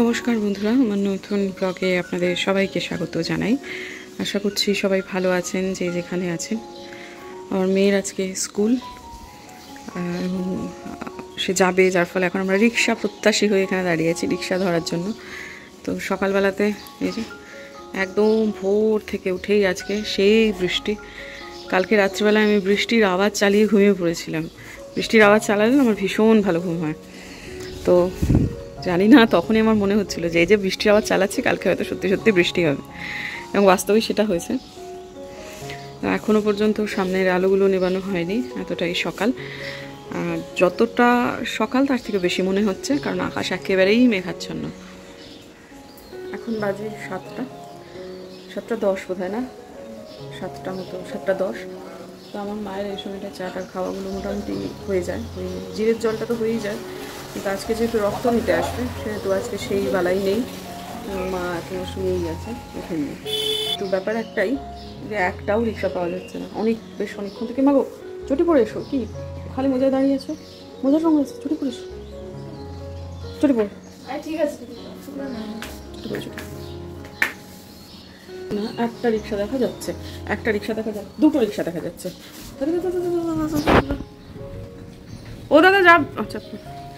নমস্কার বন্ধুরা, আমার নতুন ব্লগে আপনাদের সবাইকে স্বাগত জানাই। আশা করছি সবাই ভালো আছেন যে যেখানে আছেন। আমার মেয়ের আজকে স্কুল এবং সে যাবে, যার ফলে এখন আমরা রিক্সা প্রত্যাশী হয়ে এখানে দাঁড়িয়েছি রিক্সা ধরার জন্য। তো সকালবেলাতে এই যে একদম ভোর থেকে উঠেই আজকে সেই বৃষ্টি। কালকে রাত্রিবেলায় আমি বৃষ্টির আওয়াজ চালিয়ে ঘুমিয়ে পড়েছিলাম। বৃষ্টির আওয়াজ চালালে আমার ভীষণ ভালো ঘুম হয়। তো জানি না, তখনই আমার মনে হচ্ছিল যে এই যে বৃষ্টির আওয়াজ চালাচ্ছি, কালকে হয়তো সত্যি সত্যি বৃষ্টি হবে, এবং বাস্তবেই সেটা হয়েছে। এখনও পর্যন্ত সামনের আলোগুলো নেবানো হয়নি, এতটাই সকাল। যতটা সকাল তার থেকে বেশি মনে হচ্ছে, কারণ আকাশ একেবারেই মেঘাচ্ছন্ন। এখন বাজে 7:10 বোধ হয়, না 7টা মতো, 7:10। তো আমার মায়ের এই সময়টা চাটার খাওয়াগুলো মোটামুটি হয়ে যায়। ওই জিরের জলটা তো হয়েই যায়, কিন্তু আজকে যেহেতু রক্ত নিতে আসবে সেহেতু আজকে সেই বেলাই নেই, মা এখনও শুয়েই আছে, ওঠেননি। তো ব্যাপার একটাই যে একটাও রিক্সা পাওয়া যাচ্ছে না, অনেকক্ষণ থেকে। মাগো চটি পরে এসো, কি খালি মোজায় দাঁড়িয়ে আছো? মোজার সঙ্গে আছে, চটি পরে এসো, চটি পরে। ঠিক আছে, না একটা রিক্সা দেখা যাচ্ছে, দুটো রিক্সা দেখা যাচ্ছে। ও দাদা যা, আচ্ছা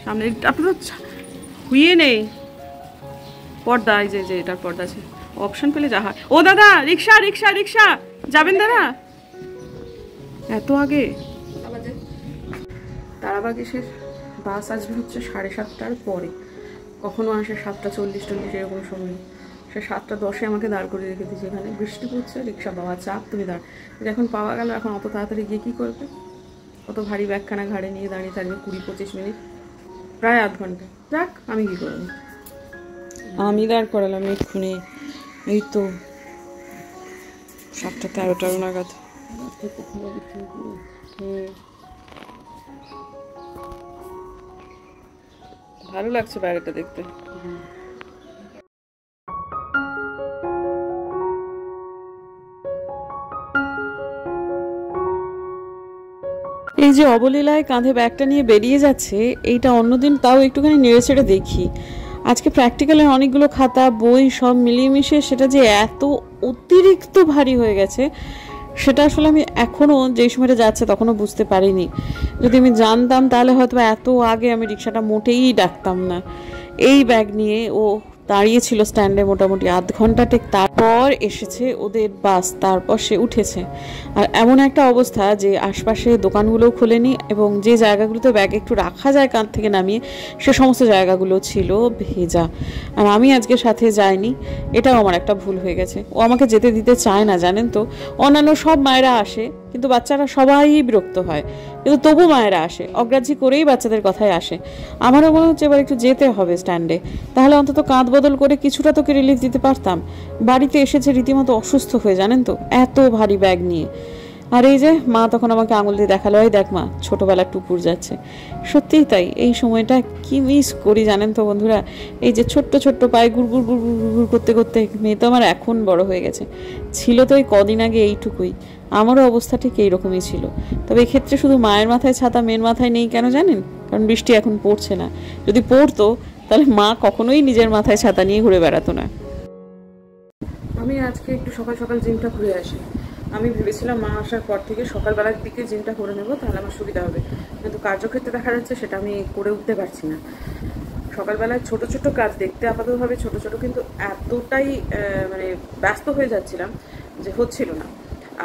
সামনে আপনার হুইয়ে নেই পর্দা, এই যে এটার পর্দা আছে, অপশন পেলে যা হয়। ও দাদা রিক্সা রিক্সা রিক্সা, যাবেন দাদা? এত আগে তারাবাগেশের বাস আসবে হচ্ছে 7:30টার পরে, কখনো আসে 7:40 এরকম সময়। সে 7:10 আমাকে দাঁড় করে রেখে দিয়েছে এখানে, বৃষ্টি পড়ছে, রিক্সা পাওয়া চাপ, তুমি দাঁড়। এখন পাওয়া গেল, এখন অত তাড়াতাড়ি গিয়ে কী করবে? অত ভারী ব্যাগখানা ঘাড়ে নিয়ে দাঁড়িয়ে থাকবে 20-25 মিনিট, প্রায় আধ ঘন্টা। যাক, আমি কী করবো, আমি দাঁড় করালাম এক্ষুনি, এই তো 7:13 নাগাদ। ভালো লাগছে বাইরেটা দেখতে। এই যে অবলীলায় কাঁধে ব্যাগটা নিয়ে বেরিয়ে যাচ্ছে, এইটা অন্যদিন তাও একটুখানি নেড়ে ছেড়ে দেখি। আজকে প্র্যাকটিক্যালের অনেকগুলো খাতা বই সব মিলিয়ে মিশিয়ে সেটা যে এত অতিরিক্ত ভারী হয়ে গেছে, সেটা আসলে আমি এখনও যেই সময়টা যাচ্ছে তখনও বুঝতে পারিনি। যদি আমি জানতাম তাহলে হয়তো এত আগে আমি রিক্সাটা মোটেই ডাকতাম না। এই ব্যাগ নিয়ে ও দাঁড়িয়েছিল স্ট্যান্ডে মোটামুটি আধ ঘন্টা, ঠিক তারপর এসেছে ওদের বাস, তারপর সে উঠেছে। আর এমন একটা অবস্থা যে আশপাশে দোকানগুলোও খোলেনি, এবং যে জায়গাগুলোতে ব্যাগ একটু রাখা যায় কাঁধ থেকে নামিয়ে, সে সমস্ত জায়গাগুলো ছিল ভেজা। আর আমি আজকে সাথে যাইনি, এটাও আমার একটা ভুল হয়ে গেছে। ও আমাকে যেতে দিতে চায় না, জানেন তো। অন্যান্য সব মায়েরা আসে, কিন্তু বাচ্চারা সবাই বিরক্ত হয়, কিন্তু তবু মায়েরা আসে, অগ্রাহ্য করেই বাচ্চাদের কথায় আসে। আমারও মনে হচ্ছে এবার একটু যেতে হবে স্ট্যান্ডে, তাহলে অন্তত কাঁধ বদল করে কিছুটা তোকে রিলিফ দিতে পারতাম। বাড়িতে এসেছে রীতিমতো অসুস্থ হয়ে, জানেন তো, এত ভারী ব্যাগ নিয়ে। আর এই যে মা তখন আমাকে আঙুল দিয়ে দেখালো, এই দেখ মা, ছোটোবেলার টুপুর যাচ্ছে। সত্যিই তাই, এই সময়টা কি মিস করি জানেন তো বন্ধুরা। এই যে ছোট্ট ছোট্ট পায়ে গুড় গুড় করতে করতে, মেয়ে তো আমার এখন বড় হয়ে গেছে, ছিল তো এই কদিন আগে এইটুকুই। আমারও অবস্থা ঠিক এইরকমই ছিল। তবে এক্ষেত্রে শুধু মায়ের মাথায় ছাতা, মেয়ের মাথায় নেই, কেন জানেন? কারণ বৃষ্টি এখন পড়ছে না। যদি পড়তো তাহলে মা কখনোই নিজের মাথায় ছাতা নিয়ে ঘুরে বেড়াতো না। আমি আজকে একটু সকাল সকাল জিমটা ঘুরে আসি। আমি ভেবেছিলাম মা আসার পর থেকে সকালবেলার দিকে জিমটা করে নেবো, তাহলে আমার সুবিধা হবে, কিন্তু কার্যক্ষেত্রে দেখা যাচ্ছে সেটা আমি করে উঠতে পারছি না। সকালবেলায় ছোট ছোট কাজ দেখতে আপাতভাবে ছোট ছোট, কিন্তু এতটাই মানে ব্যস্ত হয়ে যাচ্ছিলাম যে হচ্ছিল না।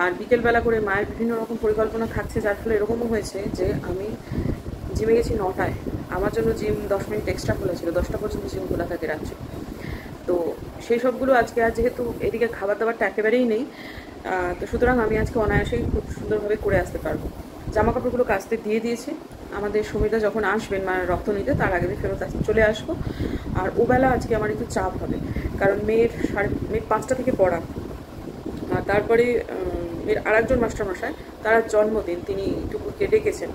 আর বিকেলবেলা করে মায়ের বিভিন্ন রকম পরিকল্পনা থাকছে, যার ফলে এরকমও হয়েছে যে আমি জিমে গেছি 9টায়, আমার জন্য জিম 10 মিনিট এক্সট্রা খোলা ছিল, 10টা পর্যন্ত জিম খোলা থাকে রাত্রে। তো সেই সবগুলো আজকে, আর যেহেতু এদিকে খাবার দাবারটা একেবারেই নেই, তো সুতরাং আমি আজকে অনায়াসেই খুব সুন্দরভাবে করে আসতে পারবো। জামা কাপড়গুলো কাচতে দিয়ে দিয়েছি। আমাদের সমীরদা যখন আসবেন মায়ের রক্ত নিতে, তার আগে আমি ফেরত চলে আসবো। আর ওবেলা আজকে আমার একটু চাপ হবে, কারণ মেয়ের 5টা থেকে পড়া, আর তারপরে এর আরেকজন মাস্টারমশাই, তার জন্মদিন, তিনি টুকুরকে ডেকেছেন।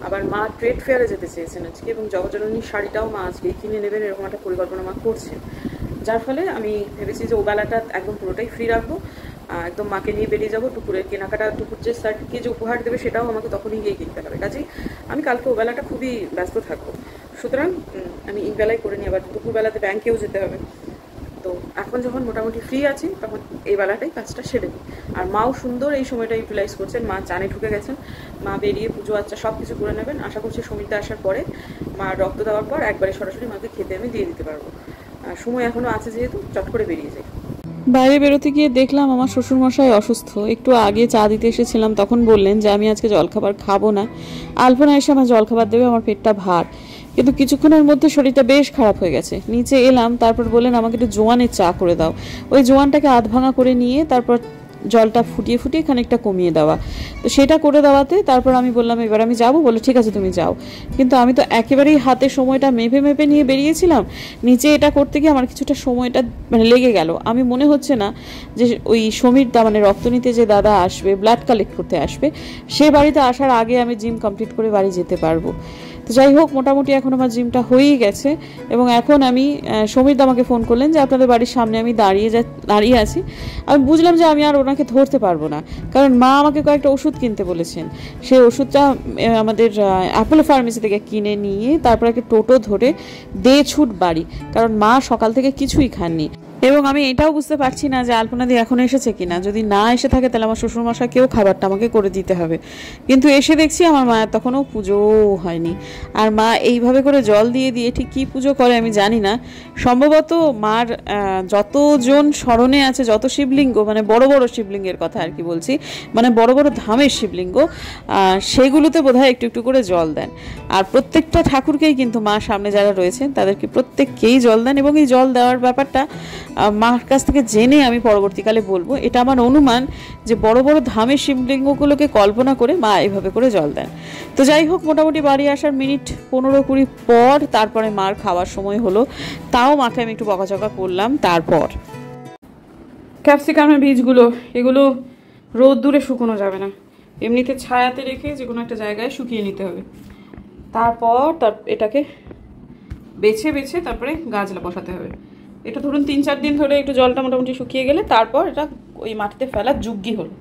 আবার মা ট্রেড ফেয়ারে যেতে চেয়েছেন আজকে, এবং জগজননীর শাড়িটাও মা আজকেই কিনে নেবেন, এরকম একটা পরিকল্পনা মা করছেন। যার ফলে আমি ভেবেছি যে ওবেলাটা একদম পুরোটাই ফ্রি রাখবো, একদম মাকে নিয়ে বেরিয়ে যাবো। টুকুরের কেনাকাটা, টুকুর যে শার্টকে যে উপহার দেবে সেটাও আমাকে তখনই গিয়ে কিনতে হবে। কাজেই আমি কালকে ওবেলাটা খুবই ব্যস্ত থাকবো। সুতরাং আমি এই বেলায় করে নিই, আবার দুপুরবেলাতে ব্যাংকেও যেতে হবে। তো এখন যখন মোটামুটি ফ্রি আছি তখন এই বেলাটাই কাজটা সেরে দিই। আর মাও সুন্দর এই সময়টা ইউটিলাইজ করছেন, মা চানে ঢুকে গেছেন, মা বেরিয়ে পুজো আচ্ছা সব কিছু করে নেবেন। আশা করছি সমীরদা আসার পরে মা রক্ত দেওয়ার পর একবারে সরাসরি মাকে খেতে আমি দিয়ে দিতে পারবো। সময় এখনও আছে যেহেতু চট করে বেরিয়ে যাই। বাইরে বেরোতে গিয়ে দেখলাম আমার শ্বশুরমশাই অসুস্থ। একটু আগে চা দিতে এসেছিলাম, তখন বললেন যে আমি আজকে জলখাবার খাবো না, আলপনা এসে আমার জলখাবার দেবে, আমার পেটটা ভার। কিন্তু কিছুক্ষণের মধ্যে শরীরটা বেশ খারাপ হয়ে গেছে। নিচে এলাম, তারপর বললেন আমাকে একটু জোয়ানের চা করে দাও। ওই জোয়ানটাকে আধ ভাঙা করে নিয়ে তারপর জলটা ফুটিয়ে ফুটিয়ে খানিকটা কমিয়ে দেওয়া, তো সেটা করে দেওয়াতে তারপর আমি বললাম এবার আমি যাবো, বলে ঠিক আছে তুমি যাও। কিন্তু আমি তো একেবারেই হাতে সময়টা মেপে মেপে নিয়ে বেরিয়েছিলাম, নিচে এটা করতে গিয়ে আমার কিছুটা সময়টা মানে লেগে গেল। আমি মনে হচ্ছে না যে ওই সমীর দা মানে রক্ত নিতে যে দাদা আসবে, ব্লাড কালেক্ট করতে আসবে, সে বাড়িতে আসার আগে আমি জিম কমপ্লিট করে বাড়ি যেতে পারবো। তো যাই হোক, মোটামুটি এখন আমার জিমটা হয়েই গেছে। এবং এখন আমি সমীরদা আমাকে ফোন করলেন যে আপনাদের বাড়ির সামনে আমি দাঁড়িয়ে আছি। আমি বুঝলাম যে আমি আর ওনাকে ধরতে পারবো না, কারণ মা আমাকে কয়েকটা ওষুধ কিনতে বলেছেন। সেই ওষুধটা আমাদের অ্যাপোলো ফার্মেসি থেকে কিনে নিয়ে তারপর একটা টোটো ধরে ছুট বাড়ি, কারণ মা সকাল থেকে কিছুই খাননি। এবং আমি এটাও বুঝতে পারছি না যে আলপনাদি এখন এসেছে কিনা। যদি না এসে থাকে তাহলে আমার শ্বশুরমশাইকেও খাবারটা আমাকে করে দিতে হবে। কিন্তু এসে দেখছি আমার মায়ের তখনও পুজোও হয়নি। আর মা এইভাবে করে জল দিয়ে দিয়ে ঠিক কী পুজো করে আমি জানি না। সম্ভবত মার যতজন স্মরণে আছে, যত শিবলিঙ্গ, মানে বড় বড় শিবলিঙ্গের কথা আর কি বলছি, মানে বড় বড় ধামের শিবলিঙ্গ, সেগুলোতে বোধহয় একটু একটু করে জল দেন। আর প্রত্যেকটা ঠাকুরকেই কিন্তু মা সামনে যারা রয়েছেন তাদেরকে প্রত্যেককেই জল দেন। এবং এই জল দেওয়ার ব্যাপারটা মার কাছ থেকে জেনে আমি পরবর্তীকালে বলবো। এটা আমার অনুমান যে বড় বড় ধামের শিবলিঙ্গগুলোকে কল্পনা করে মা এইভাবে করে জল দেন। তো যাই হোক, মোটামুটি বাড়ি আসার মিনিট 15-20 পর তারপরে মার খাওয়ার সময় হলো। তাও মাকে আমি একটু বকাঝকা করলাম। তারপর ক্যাপসিকামের বীজগুলো, এগুলো রোদ দূরে শুকোনো যাবে না, এমনিতে ছায়াতে রেখে যে কোনো একটা জায়গায় শুকিয়ে নিতে হবে। তারপর এটাকে বেছে বেছে তারপরে গাছ বসাতে হবে। এটা ধরুন 3-4 দিন ধরে একটু জলটা মোটামুটি শুকিয়ে গেলে তারপর এটা ওই মাটিতে ফেলা যোগ্যই হলো।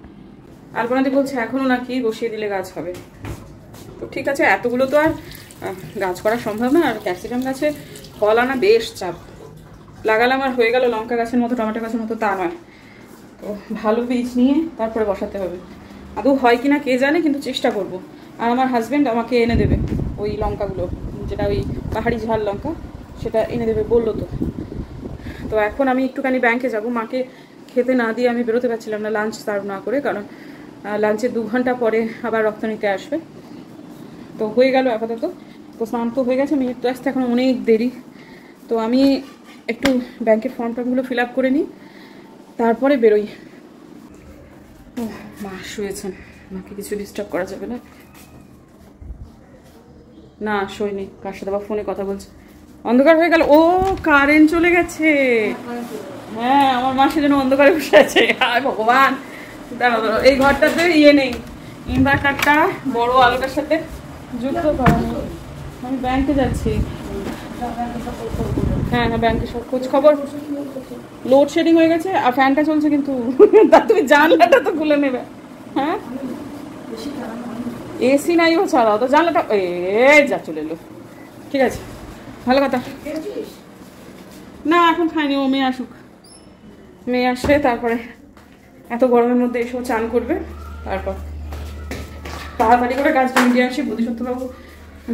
আলপনাদি বলছে এখনও নাকি বসিয়ে দিলে গাছ হবে। তো ঠিক আছে, এতগুলো তো আর গাছ করা সম্ভব না। আর ক্যাপসিকাম গাছে ফল আনা বেশ চাপ। লাগালাম আর হয়ে গেল লঙ্কা গাছের মতো, টমেটো গাছের মতো তা নয়। তো ভালো বীজ নিয়ে তারপরে বসাতে হবে। আদৌ হয় কিনা কে জানে, কিন্তু চেষ্টা করব। আর আমার হাজব্যান্ড আমাকে এনে দেবে ওই লঙ্কাগুলো, যেটা ওই পাহাড়ি ঝাল লঙ্কা, সেটা এনে দেবে বললো। তো এখন আমি একটুখানি ব্যাংকে যাব। মাকে খেতে না দিয়ে আমি বেরোতে পারছিলাম না লাঞ্চ সার্ভ না করে, কারণ লাঞ্চের 2 ঘন্টা পরে আবার রক্ত নিতে আসবে। তো হয়ে গেল আপাতত। তো স্নান তো হয়ে গেছে, মেয়ের তো আসতে এখন অনেক দেরি। তো আমি একটু ব্যাংকের ফর্ম টর্মগুলো ফিল আপ করে নিই, তারপরে বেরোই। ও মা শুয়েছেন, মাকে কিছু ডিস্টার্ব করা যাবে না। না শোয়নি, কার সাথে আবার ফোনে কথা বলছে। অন্ধকার হয়ে গেল, ও কারেন্ট চলে গেছে। হ্যাঁ, আমার মা সেজন্য অন্ধকারে বসে আছে। হায় ভগবান, দাঁড়াও দাঁড়াও, এই ঘরটাতে ইয়ে নেই, ইনভার্টারটা বড় আলোটার সাথে যুক্ত করা নেই। আমি ব্যাংকে যাচ্ছি। হ্যাঁ হ্যাঁ, ব্যাংকে সব খোঁজ খবর। লোডশেডিং হয়ে গেছে আর ফ্যানটা চলছে, কিন্তু তা তুমি জানলাটা তো খুলে নেবে। হ্যাঁ, এসি নাই ও ছাড়াও তো জানলাটা, যা চলে এলো। ঠিক আছে, ভালো কথা। না এখন খাইনি, ও মেয়ে আসুক, মেয়ে আসলে তারপরে এত গরমের মধ্যে এসেও চান করবে। তারপর তাড়াতাড়ি করে কাজটা মিটিয়ে আসি। বোধিসত্ত্ববাবু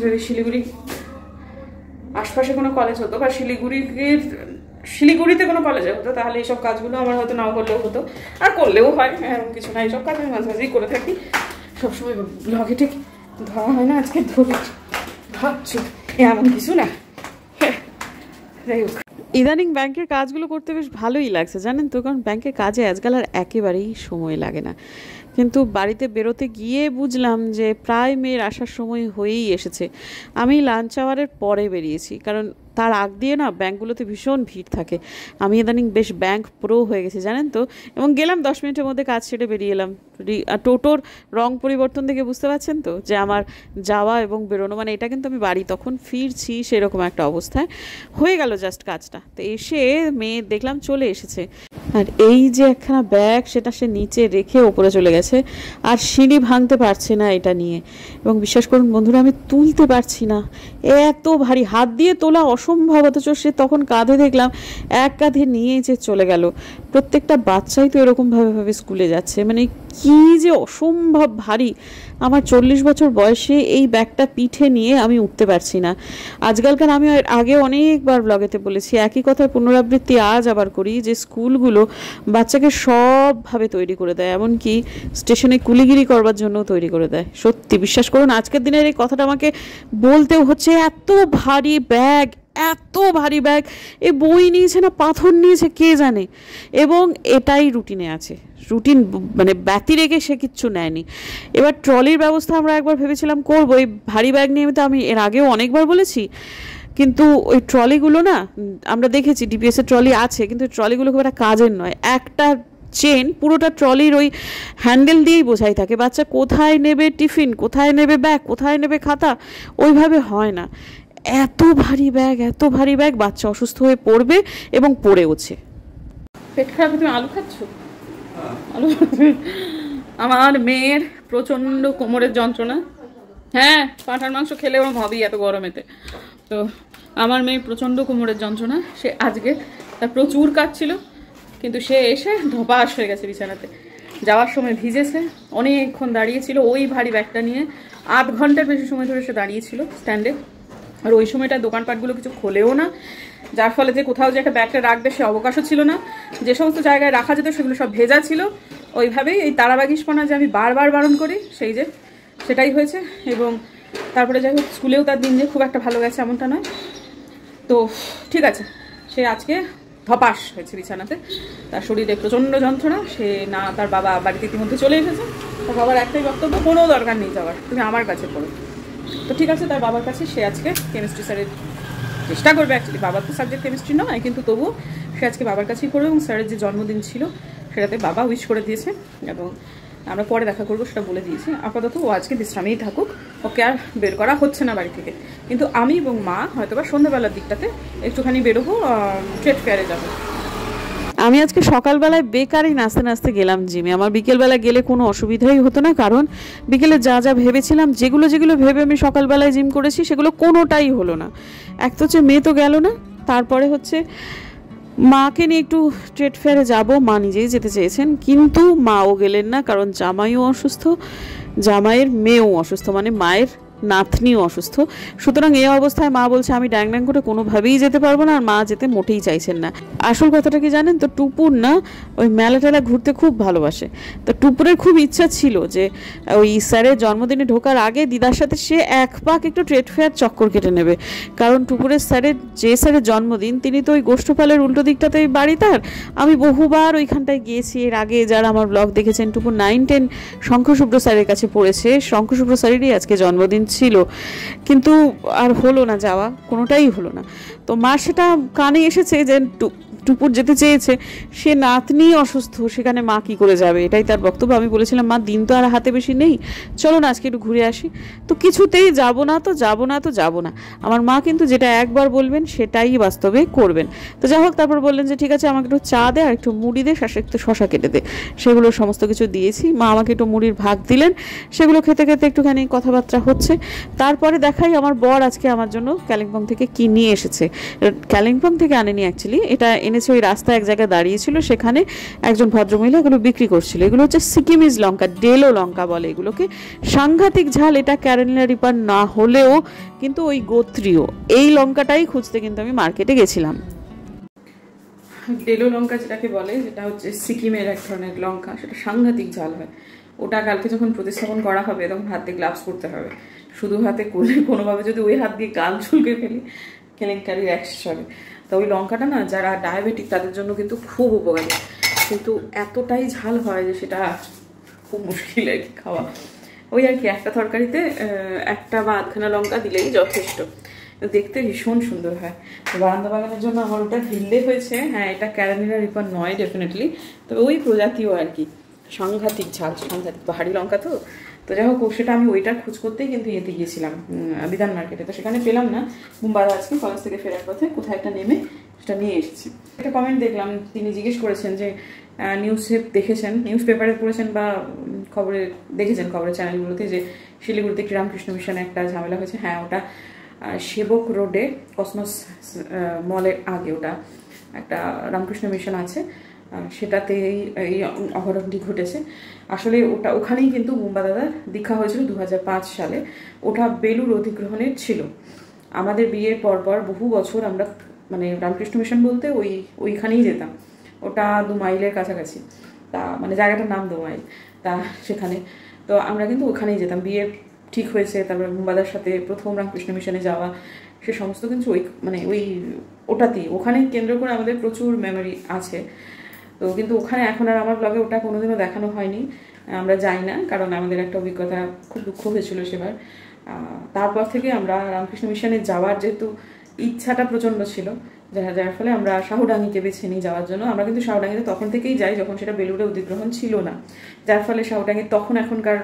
যদি শিলিগুড়ি আশপাশে কোনো কলেজ হতো বা শিলিগুড়িতে কোনো কলেজে হতো, তাহলে এইসব কাজগুলো আমার হয়তো নাও করলেও হতো, আর করলেও হয়, এরকম কিছু না। এইসব কাজ আমি মাঝে মাঝেই করে থাকি, সবসময় ব্লগে ঠিক ধরা হয় না। আজকে ধরি, ভাবছি এমন কিছু না। যাই হোক, ইদানিং ব্যাংকের কাজগুলো করতে বেশ ভালোই লাগছে জানেন তো, কারণ ব্যাংকের কাজে আজকাল আর একেবারেই সময় লাগে না। কিন্তু বাড়িতে বেরোতে গিয়ে বুঝলাম যে প্রায় মেয়ের আসার সময় হয়েই এসেছে। আমি লাঞ্চ আওয়ারের পরে বেরিয়েছি, কারণ তার আগ দিয়ে না ব্যাংকগুলোতে ভীষণ ভিড় থাকে। আমি ইদানিং বেশ ব্যাংক প্রো হয়ে গেছি জানেন তো। এবং গেলাম 10 মিনিটের মধ্যে কাজ সেরে বেরিয়ে এলাম। টোটোর রং পরিবর্তন দেখে বুঝতে পারছেন তো যে আমার যাওয়া এবং বেরোনো, মানে এটা কিন্তু আমি বাড়ি তখন ফিরছি সেরকম একটা অবস্থায় হয়ে গেল জাস্ট কাজটা। তো এসে মেয়ে দেখলাম চলে এসেছে। আর এই যে একখানা ব্যাগ সেটা সে নিচে রেখে ওপরে চলে গেছে, আর সিঁড়ি ভাঙতে পারছে না এটা নিয়ে। এবং বিশ্বাস করুন বন্ধুরা, আমি তুলতে পারছি না, এত ভারী, হাত দিয়ে তোলা অসম্ভব। অথচ সে তখন কাঁধে দেখলাম এক কাঁধে নিয়ে যে চলে গেল। প্রত্যেকটা বাচ্চাই তো এরকমভাবে স্কুলে যাচ্ছে, মানে কি যে অসম্ভব ভারী। আমার 40 বছর বয়সে এই ব্যাগটা পিঠে নিয়ে আমি উঠতে পারছি না। আজকালকার, আমি আগে অনেকবার ব্লগেতে বলেছি, একই কথার পুনরাবৃত্তি আজ আবার করি, যে স্কুলগুলো বাচ্চাকে সবভাবে তৈরি করে দেয়, এমনকি স্টেশনে কুলিগিরি করবার জন্য তৈরি করে দেয়। সত্যি বিশ্বাস করুন, আজকের দিনের এই কথাটা আমাকে বলতেও হচ্ছে। এত ভারী ব্যাগ, এত ভারী ব্যাগ, এ বই নিয়েছে না পাথর নিয়েছে কে জানে। এবং এটাই রুটিনে আছে, রুটিন মানে ব্যতি রেখে সে কিচ্ছু নেয়নি। এবার ট্রলির ব্যবস্থা আমরা একবার ভেবেছিলাম করবো, এই ভারী ব্যাগ নিয়ে তো আমি এর আগেও অনেকবার বলেছি। কিন্তু ওই ট্রলিগুলো না, আমরা দেখেছি ডিপিএসের ট্রলি আছে, কিন্তু ট্রলিগুলো খুব একটা কাজের নয়। একটা চেন পুরোটা ট্রলির ওই হ্যান্ডেল দিয়েই বোঝাই থাকে। বাচ্চা কোথায় নেবে টিফিন, কোথায় নেবে ব্যাগ, কোথায় নেবে খাতা, ওইভাবে হয় না। এত ভারী ব্যাগ, এত ভারী ব্যাগ, বাচ্চা অসুস্থ হয়ে পড়বে এবং পড়েওছে। পেট খারাপ, তুমি আলু খাচ্ছ? আলু। আমার মেয়ের প্রচণ্ড কোমরের যন্ত্রণা। হ্যাঁ, পাঁঠার মাংস খেলে ওরকম হবেই এত গরমেতে। তো আমার মেয়ে প্রচণ্ড কোমরের যন্ত্রণা, সে আজকে তার প্রচুর কাজ ছিল, কিন্তু সে এসে ধপাস হয়ে গেছে বিছানাতে। যাওয়ার সময় ভিজেছে, অনেকক্ষণ দাঁড়িয়েছিল ওই ভারী ব্যাগটা নিয়ে, 8 ঘন্টার বেশি সময় ধরে সে দাঁড়িয়েছিল স্ট্যান্ডে। আর ওই সময়টা দোকানপাটগুলো কিছু খোলেও না, যার ফলে যে কোথাও যে একটা ব্যাগটা রাখবে সে অবকাশও ছিল না। যে সমস্ত জায়গায় রাখা যেত সেগুলো সব ভেজা ছিল। ওইভাবেই এই তারাবাগিসপনা যে আমি বারবার বারণ করি, সেই যে সেটাই হয়েছে। এবং তারপরে যাই হোক, স্কুলেও তার দিন যে খুব একটা ভালো গেছে এমনটা নয়। তো ঠিক আছে, সে আজকে ধপাস হয়েছে বিছানাতে, তার শরীরে প্রচণ্ড যন্ত্রণা। সে না, তার বাবা বাড়িতে ইতিমধ্যে চলে এসেছে। তার বাবার একটাই বক্তব্য, কোনো দরকার নেই যাওয়ার, তুমি আমার কাছে পড়ো। তো ঠিক আছে, তার বাবার কাছে সে আজকে কেমিস্ট্রি স্যারের চেষ্টা করবে। অ্যাকচুয়ালি বাবার তো সাবজেক্ট কেমিস্ট্রি নয়, কিন্তু তবুও সে আজকে বাবার কাছেই পড়বে। এবং স্যারের যে জন্মদিন ছিল সেটাতে বাবা উইশ করে দিয়েছে, এবং আমরা পরে দেখা করবো সেটা বলে দিয়েছি। আপাতত ও আজকে বিশ্রামেই থাকুক, ওকে আর বের করা হচ্ছে না বাড়ি থেকে। কিন্তু আমি এবং মা হয়তো বা সন্ধ্যাবেলার দিকটাতে একটুখানি বেরোবো, ট্রেড ফেয়ারে যাবো। আমি আজকে সকালবেলায় বেকারই নাচতে নাচতে গেলাম জিমে। আমার বিকেলবেলা গেলে কোনো অসুবিধাই হতো না, কারণ বিকেলে যা যা ভেবেছিলাম, যেগুলো ভেবে আমি সকালবেলায় জিম করেছি, সেগুলো কোনোটাই হলো না। এক তো হচ্ছে মেয়ে তো গেল না, তারপরে হচ্ছে মাকে নিয়ে একটু ট্রেড ফেয়ারে যাবো, মা নিজেই যেতে চেয়েছেন, কিন্তু মাও গেলেন না, কারণ জামাইও অসুস্থ, জামাইয়ের মেয়েও অসুস্থ, মানে মায়ের নাতনিও অসুস্থ। সুতরাং এই অবস্থায় মা বলছে আমি ড্যাং ড্যাং করে কোনোভাবেই যেতে পারবো না, আর মা যেতে মোটেই চাইছেন না। আসল কথাটা কি জানেন তো, টুপুর না ওই মেলা টেলা ঘুরতে খুব ভালোবাসে। তো টুপুরের খুব ইচ্ছা ছিল যে ওই স্যারের জন্মদিনে ঢোকার আগে দিদার সাথে সে এক পাক একটু ট্রেড ফেয়ার চক্কর কেটে নেবে। কারণ টুপুরের স্যারের জন্মদিন, তিনি তো ওই গোষ্ঠপালের উল্টো দিকটাতেই বাড়ি তার। আমি বহুবার ওইখানটায় গিয়েছি এর আগে, যারা আমার ব্লগ দেখেছেন। টুপুর 9-10 শঙ্খশুভ্র স্যারের কাছে পড়েছে, শঙ্খশুভ্র স্যারেরই আজকে জন্মদিন ছিল, কিন্তু আর হলো না যাওয়া, কোনোটাই হলো না। তো মা সেটা কানে এসেছে যে টুপুর যেতে চেয়েছে, সে নাতনি অসুস্থ, সেখানে মা কি করে যাবে, এটাই তার বক্তব্য। আমি বলেছিলাম মা, দিন তো আর হাতে বেশি নেই, চলো না আজকে একটু ঘুরে আসি। তো কিছুতেই যাব না, তো যাব না, তো যাব না। আমার মা কিন্তু যেটা একবার বলবেন সেটাই বাস্তবে করবেন। তো যাই হোক, তারপর বললেন যে ঠিক আছে, আমাকে একটু চা দে, আর একটু মুড়ি দে, শাসে একটু শশা কেটে দে। সেগুলো সমস্ত কিছু দিয়েছি। মা আমাকে একটু মুড়ির ভাগ দিলেন, সেগুলো খেতে খেতে একটুখানি কথাবার্তা হচ্ছে। তারপরে দেখাই আমার বর আজকে আমার জন্য কালিম্পং থেকে কি নিয়ে এসেছে। কালিম্পং থেকে আনেনি অ্যাকচুয়ালি, এটা এনেছে ওই রাস্তায় এক জায়গায় দাঁড়িয়েছিল, সেখানে একজন ভদ্রমহিলা এগুলো বিক্রি করছিল। এগুলো হচ্ছে সিকিমিজ লঙ্কা, ডেলো লঙ্কা বলে এগুলোকে। সাংঘাতিক ঝাল, এটা ক্যারোলিনা রিপার না হলেও কিন্তু ওই গোত্রীয়। এই লঙ্কাটাই খুঁজতে কিন্তু আমি মার্কেটে গেছিলাম। ডেলো লঙ্কা যেটাকে বলে, যেটা হচ্ছে সিকিমের এক ধরনের লঙ্কা, সেটা সাংঘাতিক ঝাল হয়। ওটা কালকে যখন প্রতিস্থাপন করা হবে তখন হাতে গ্লাভস পরতে হবে। শুধু হাতে করলে কোনোভাবে যদি ওই হাত দিয়ে গাল চুলকে ফেলি, কেলেঙ্কারি অ্যাক্সেস হবে। তো ওই লঙ্কাটা না, যারা ডায়াবেটিক তাদের জন্য কিন্তু খুব উপকারী, কিন্তু এতটাই ঝাল হয় যে সেটা খুব মুশকিল আর কি খাওয়া। ওই আর কি, একটা তরকারিতে একটা বা আধখানা লঙ্কা দিলেই যথেষ্ট। দেখতে ভীষণ সুন্দর হয়। বারান্দা বাগানের জন্য আমার ওটা কিনলে হয়েছে। হ্যাঁ, এটা ক্যারোলিনা রিপার নয় ডেফিনেটলি, তবে ওই প্রজাতিও আর কি। সাংঘাতিক ঝাল, সাংঘাতিক পাহাড়ি লঙ্কা তো। তো যাই হোক, সেটা আমি ওইটার খোঁজ করতেই কিন্তু এতে গিয়েছিলাম বিধান মার্কেটে। তো সেখানে পেলাম না। মুম্বাই আজকে কলেজ থেকে ফেরার পথে কোথায় একটা নেমে সেটা নিয়ে এসেছি। একটা কমেন্ট দেখলাম, তিনি জিজ্ঞেস করেছেন যে নিউজ পেপারে পড়েছেন বা খবরে দেখেছেন, খবরের চ্যানেলগুলোতে, যে শিলিগুড়িতে একটি রামকৃষ্ণ মিশনে একটা ঝামেলা হয়েছে। হ্যাঁ, ওটা সেবক রোডে কসমস মলের আগে ওটা একটা রামকৃষ্ণ মিশন আছে, সেটাতে এই অঘটনটি ঘটেছে। আসলে ওখানেই কিন্তু বুম্বা দাদার দীক্ষা হয়েছিল 2005 সালে। ওটা বেলুর অধিগ্রহণের ছিল। আমাদের বিয়ের পরপর বহু বছর আমরা মানে রামকৃষ্ণ মিশন বলতে ওইখানেই যেতাম। ওটা 2 মাইলের কাছাকাছি, তা মানে জায়গাটার নাম 2 মাইল। তা সেখানে তো আমরা কিন্তু ওখানেই যেতাম। বিয়ে ঠিক হয়েছে, তারপরে বুম্বাদার সাথে প্রথম রামকৃষ্ণ মিশনে যাওয়া, সে সমস্ত কিন্তু ওটাতেই, ওখানে কেন্দ্র করে আমাদের প্রচুর মেমোরি আছে। তো কিন্তু ওখানে এখন আর আমার ব্লগে ওটা কোনোদিনও দেখানো হয়নি, আমরা যাই না, কারণ আমাদের একটা অভিজ্ঞতা, খুব দুঃখ হয়েছিল সেবার। তারপর থেকে আমরা রামকৃষ্ণ মিশনে যাওয়ার যেহেতু ইচ্ছাটা প্রচণ্ড ছিল, যার ফলে আমরা শাহুডাঙ্গিকে বেছে নিই যাওয়ার জন্য। আমরা কিন্তু শাহুডাঙ্গিতে তখন থেকেই যাই যখন সেটা বেলুড়ে অধিগ্রহণ ছিল না, যার ফলে শাহুডাঙ্গি তখন এখনকার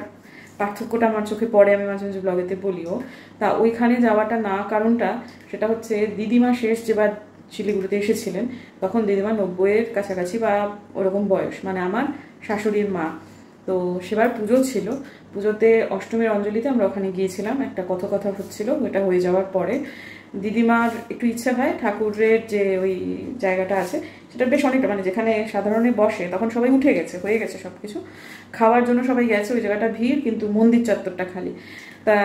পার্থক্যটা আমার চোখে পড়ে, আমি মাঝে মাঝে ব্লগেতে বলিও। তা ওইখানে যাওয়াটা না কারণটা সেটা হচ্ছে, দিদিমা শেষ যেবার শিলিগুড়িতে এসেছিলেন তখন দিদিমা 90-এর কাছাকাছি বা ওরকম বয়স, মানে আমার শাশুড়ির মা। তো সেবার পুজো ছিল, পুজোতে অষ্টমীর অঞ্জলিতে আমরা ওখানে গিয়েছিলাম, একটা কথা হচ্ছিল। ওইটা হয়ে যাওয়ার পরে দিদিমার একটু ইচ্ছা হয় ঠাকুরের যে ওই জায়গাটা আছে সেটা বেশ অনেকটা, মানে যেখানে সাধারণে বসে তখন সবাই উঠে গেছে, হয়ে গেছে সব কিছু, খাওয়ার জন্য সবাই গেছে, ওই জায়গাটা ভিড়, কিন্তু মন্দির চত্বরটা খালি। তা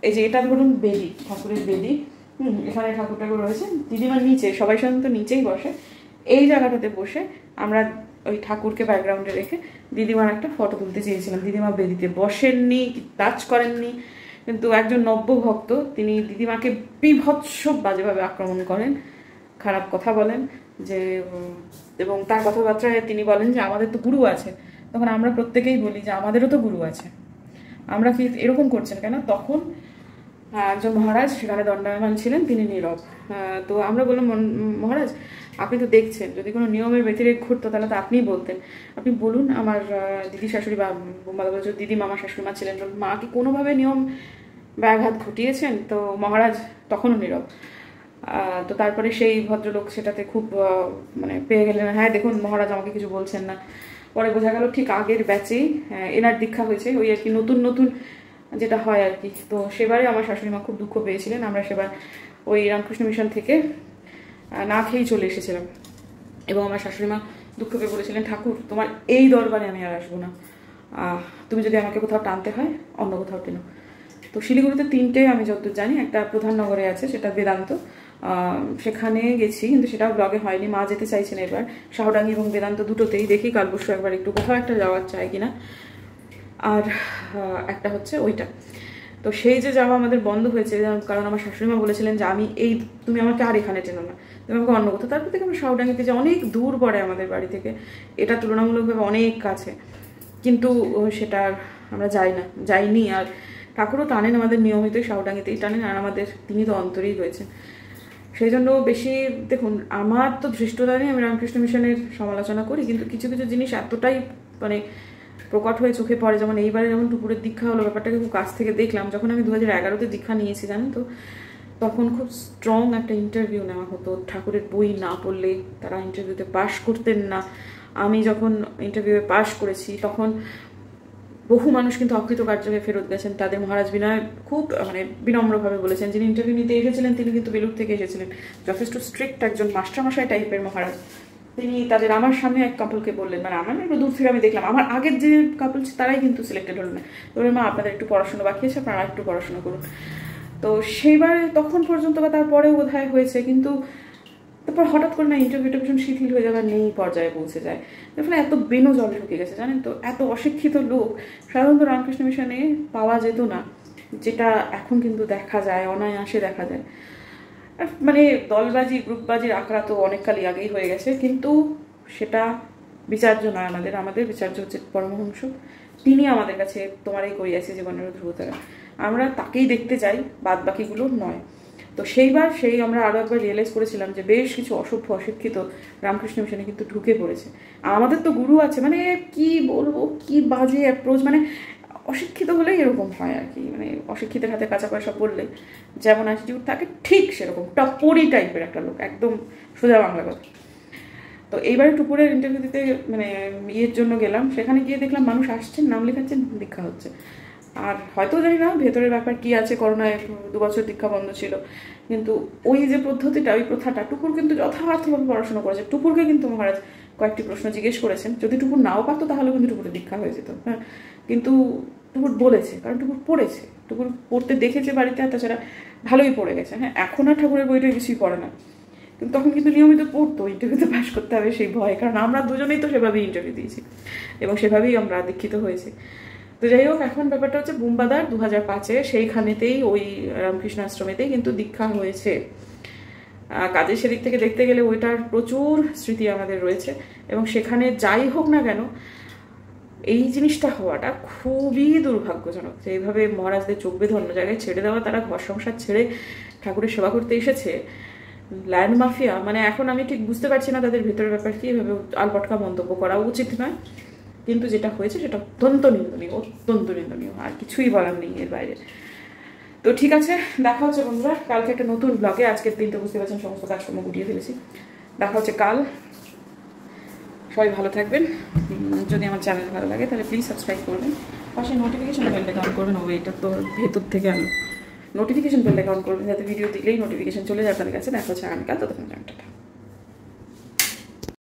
এই যে এটা ধরুন বেদি, ঠাকুরের বেদি, এখানে ঠাকুর ঠাকুর রয়েছে, দিদিমার নিচে সবাই সাধারণত নিচেই বসে। এই জায়গাটাতে বসে আমরা ওই ঠাকুরকে ব্যাকগ্রাউন্ডে রেখে দিদিমার একটা ফটো তুলতে চেয়েছিলাম। দিদিমা বেদিতে বসেননি, টাচ করেননি, কিন্তু একজন নব্য ভক্ত তিনি দিদিমাকে বিভৎস বাজেভাবে আক্রমণ করেন, খারাপ কথা বলেন, যে এবং তার কথাবার্তায় তিনি বলেন যে আমাদের তো গুরু আছে। তখন আমরা প্রত্যেকেই বলি যে আমাদেরও তো গুরু আছে, আমরা কি এরকম করছেন কেন? তখন একজন মহারাজ সেখানে দণ্ডায়মান ছিলেন, তিনি নীরব। তো আমরা বললাম, মহারাজ আপনি তো দেখছেন, যদি কোনো নিয়মের ব্যতিরেক ঘটতো তাহলে তো আপনিই বলতেন, আপনি বলুন। আমার দিদি শাশুড়ি বা দিদি মামা শাশুড়ি মা ছিলেন, মা কি কোনোভাবে নিয়ম ব্যাঘাত ঘটিয়েছেন? তো মহারাজ তখনও নীরব। তো তারপরে সেই ভদ্রলোক সেটাতে খুব মানে পেয়ে গেলেন, হ্যাঁ দেখুন মহারাজ আমাকে কিছু বলছেন না। পরে বোঝা গেল ঠিক আগের ব্যাচেই এনার দীক্ষা হয়েছে, ওই আর কি নতুন যেটা হয় আর কি। তো সেবারে আমার শাশুড়ি মা খুব দুঃখ পেয়েছিলেন। আমরা সেবার ওই রামকৃষ্ণ মিশন থেকে না খেয়েই চলে এসেছিলাম, এবং আমার শাশুড়ি মা দুঃখ পেয়ে বলেছিলেন, ঠাকুর তোমার এই দরবারে আমি আর আসবো না, তুমি যদি আমাকে কোথাও টানতে হয় অন্য কোথাও টেনো। তো শিলিগুড়িতে 3টে আমি যতদূর জানি, একটা প্রধান নগরে আছে সেটা বেদান্ত, সেখানে গেছি কিন্তু সেটাও ব্লগে হয়নি, মা যেতে চাইছেন এবার। শাহুডাঙ্গি এবং বেদান্ত দুটোতেই দেখি কাল পরশু একবার একটু কোথাও একটা যাওয়ার চাই কিনা। আর একটা হচ্ছে ওইটা। তো সেই যে যাওয়া আমাদের বন্ধ হয়েছে, কারণ আমার শাশুড়িমা বলেছিলেন যে তুমি আমাকে আর এখানে টেনো না, তুমি আমাকে অন্য কোথাও। তারপর থেকে আমরা শাহুডাঙ্গিতে যে অনেক দূর পড়ে আমাদের বাড়ি থেকে, এটা তুলনামূলকভাবে অনেক কাছে, কিন্তু সেটা আমরা যাইনি। আর ঠাকুরও টানেন আমাদের নিয়মিতই, শাহুডাঙ্গিতেই টানেন, আর তিনি তো অন্তরেই রয়েছেন। সেই জন্য বেশি দেখুন, আমার তো ধৃষ্টতা নেই, আমি রামকৃষ্ণ মিশনের সমালোচনা করি, কিন্তু কিছু কিছু জিনিস এতটাই মানে প্রকট হয়ে চোখে পড়ে, যেমন এইবারে যেমন টুকুরের দীক্ষা হলো, ব্যাপারটাকে খুব কাছ থেকে দেখলাম। যখন আমি 2011-তে দীক্ষা নিয়েছি জানেন তো, তখন খুব স্ট্রং একটা ইন্টারভিউ নেওয়া হতো, ঠাকুরের বই না পড়লে তারা ইন্টারভিউতে পাশ করতেন না। আমি যখন ইন্টারভিউয়ে পাশ করেছি তখন বহু মানুষ কিন্তু অকৃতকার্য হয়ে ফেরত গেছেন। তাদের মহারাজ বিনয় খুব মানে বিনম্রভাবে বলেছেন, যিনি ইন্টারভিউ নিতে এসেছিলেন তিনি কিন্তু বেলুড় থেকে এসেছিলেন, যথেষ্ট স্ট্রিক্ট একজন মাস্টারমশাই টাইপের মহারাজ। তিনি আমার সামনে এক কাপলকে বললেন, মানে আমার একটু দূর থেকে আমি দেখলাম, আমার আগের যে কাপল তারাই কিন্তু সিলেক্টেড হলো না। বললেন, মা আপনাদের একটু পড়াশোনা বাকি আছে, আপনারা একটু পড়াশোনা করুন। তো সেইবার তখন পর্যন্ত বা তারপরেও বোধহয় হয়েছে, কিন্তু তারপর হঠাৎ করে না ইন্টারভিউটা ভীষণ শিথিল হয়ে যাবে, নেই পর্যায়ে পৌঁছে যায়। তার ফলে এত বেনো জল ঢুকে গেছে জানেন তো, এত অশিক্ষিত লোক সাধারণত রামকৃষ্ণ মিশনে পাওয়া যেত না, যেটা এখন কিন্তু দেখা যায়, অনায়াসে দেখা যায়। মানে দলবাজি গ্রুপবাজির আঁকড়া তো অনেককালই আগেই হয়ে গেছে, কিন্তু সেটা বিচার্য নয়। আমাদের বিচার্য হচ্ছে পরমহংস, তিনি আমাদের কাছে তোমারই করিয়াছে জীবনের ধ্রুবতারা, আমরা তাকেই দেখতে চাই, বাদ বাকিগুলো নয়। তো আমরা আরো একবার রিয়েলাইজ করেছিলাম যে বেশ কিছু অসভ্য অশিক্ষিত রামকৃষ্ণ মিশনে কিন্তু ঢুকে পড়েছে। আমাদের তো গুরু আছে, মানে কি বলবো, কি বাজে অ্যাপ্রোচ, মানে অশিক্ষিত হলেই এরকম হয় আর কি, মানে অশিক্ষিতের হাতে কাঁচা পয়সা পড়লে যেমন অ্যাটিটিউড থাকে ঠিক সেরকম টপরি টাইপের একটা লোক, একদম সোজা বাংলা কথা। তো এইবারে টুপুরের ইন্টারভিউ দিতে মানে ইয়ের জন্য গেলাম, সেখানে গিয়ে দেখলাম মানুষ আসছেন, নাম লেখাচ্ছেন, দীক্ষা হচ্ছে। আর হয়তো জানি না ভেতরের ব্যাপার কি আছে, করোনায় 2 বছর দীক্ষা বন্ধ ছিল, কিন্তু ওই যে পদ্ধতিটা, ওই প্রথাটা, টুপুর কিন্তু যথার্থভাবে পড়াশোনা করেছে। টুপুরকে কিন্তু মহারাজ কয়েকটি প্রশ্ন জিজ্ঞেস করেছেন, যদি টুপুর নাও পারতো তাহলে কিন্তু টুপুরের দীক্ষা হয়ে যেত, হ্যাঁ। কিন্তু টুপুর বলেছে, কারণ টুপুর পড়েছে, টুপুর পড়তে দেখেছে বাড়িতে, আর তাছাড়া ভালোই পড়ে গেছে। হ্যাঁ, এখন আর ঠাকুরের বইটা কিছুই পড়ে না, কিন্তু তখন কিন্তু নিয়মিত পড়তো, ইন্টারভিউতে পাস করতে হবে সেই ভয়, কারণ আমরা দুজনেই তো সেভাবেই ইন্টারভিউ দিয়েছি এবং সেভাবেই আমরা দীক্ষিত হয়েছি। তো যাই হোক, এখন ব্যাপারটা হচ্ছে বুম্বাদার 2005-এ সেইখানেতেই, ওই রামকৃষ্ণ আশ্রমেতেই কিন্তু দীক্ষা হয়েছে। কাজের সেদিক থেকে দেখতে গেলে ওইটার প্রচুর স্মৃতি আমাদের রয়েছে, এবং সেখানে যাই হোক না কেন এই জিনিসটা হওয়াটা খুবই দুর্ভাগ্যজনক, যে এইভাবে মহারাজদের চোখ বেঁধে অন্য জায়গায় ছেড়ে দেওয়া, তারা ঘর সংসার ছেড়ে ঠাকুরের সেবা করতে এসেছে। ল্যান্ড মাফিয়া, মানে এখন আমি ঠিক বুঝতে পারছি না তাদের ভেতরের ব্যাপার কি, এভাবে আলপটকা মন্তব্য করা উচিত নয়, কিন্তু যেটা হয়েছে সেটা অত্যন্ত নিন্দনীয়, অত্যন্ত নিন্দনীয়, আর কিছুই বলার নেই এর বাইরে। তো ঠিক আছে, দেখা হচ্ছে বন্ধুরা কালকে একটা নতুন ব্লগে। আজকের দিন তো বুঝতে পারছেন সমস্ত কাজকর্ম গুটিয়ে ফেলেছি। দেখা হচ্ছে কাল, সবাই ভালো থাকবেন। যদি আমার চ্যানেল ভালো লাগে তাহলে প্লিজ সাবস্ক্রাইব করবেন, পাশে নোটিফিকেশন বেলটাকে অন করবেন। এটা তো ভেতর থেকে আলো, নোটিফিকেশন বেলটাকে অন করবেন যাতে ভিডিও দিলেই নোটিফিকেশন চলে যায় আপনাদের কাছে। দেখা হচ্ছে আগামীকাল, ততক্ষণ টাটা।